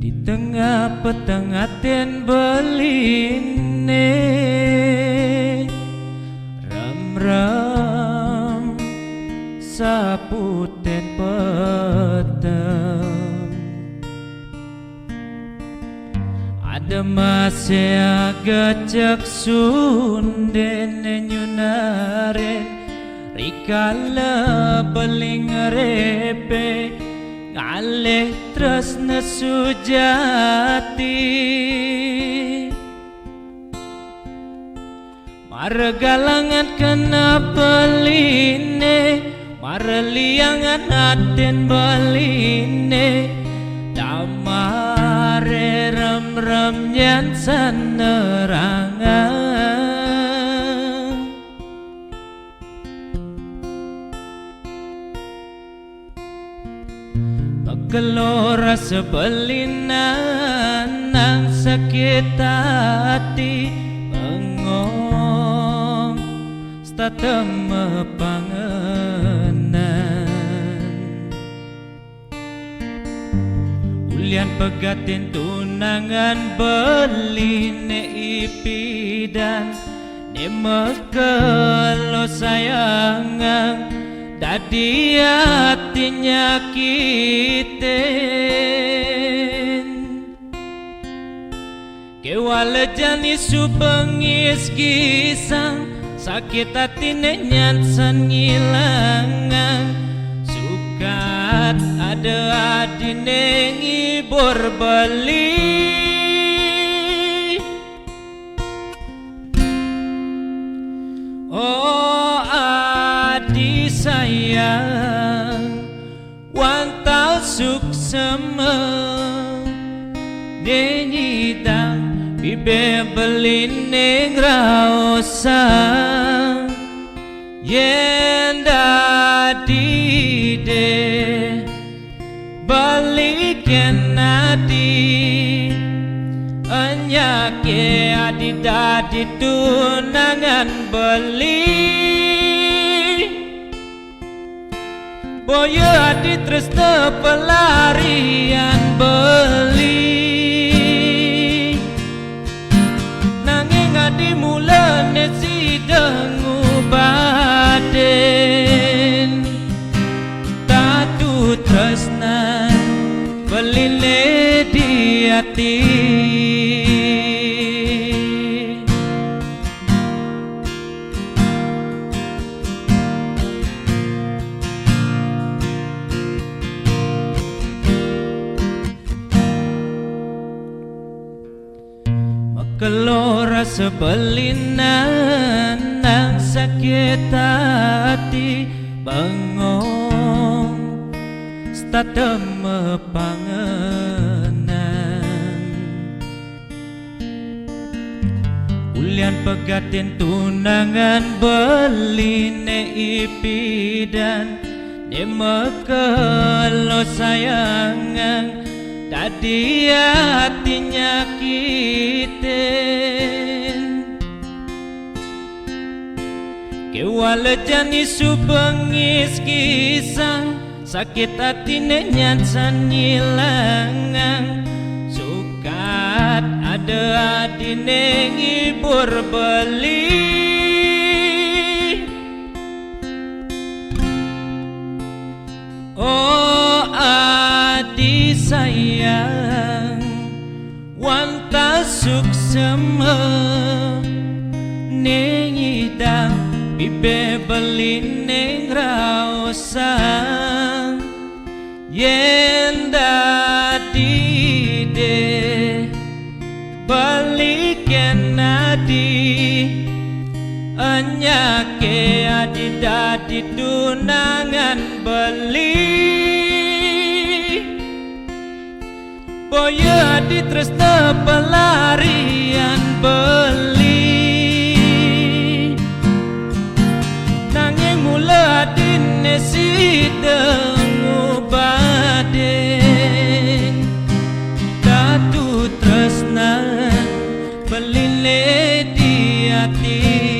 Di tengah petang aten beline ram-ram saputen petang ada masih agak cek sunden nyunaren rikala beling repe ngalih tresna sujati margalangan kena beline marliangan aten beline damare ram-ram nyan sanerangan kelora sebelinan nang sakit hati bengong statem pangenan ulian pegatin tunangan beline ipidan nemekelo sayangan dadi hatinya kiten kewalejani supengis kisang sakit hati nyansan ngilangan sukat ada adine ngibur beli oh adi sayang wantau suksema denyidang bibe beline ngraosang yen dadi de baliken adi anyake adi dadi tunangan beli boyo adi tresna pelarian beli nanging adi mulane sideng ubaden tatu tresna beline di hati kelora sebelinan nang sakit hati bengong statem pangenan ulian pegatin tunangan beline ipidan nemekelo sayangan dadi hatinya kiten kewalejani supengis kisang sakit hati nyansan ngilangan sukat ada adine ngibur beli oh adi sayang wanta suksema nengidang bibe beline ngraosang yen dadi de baliken adi anyake adi dadi tunangan beli boyo adi tresna pelarian beli nanging mula adine sideng ubaden tatu tresna beline di hati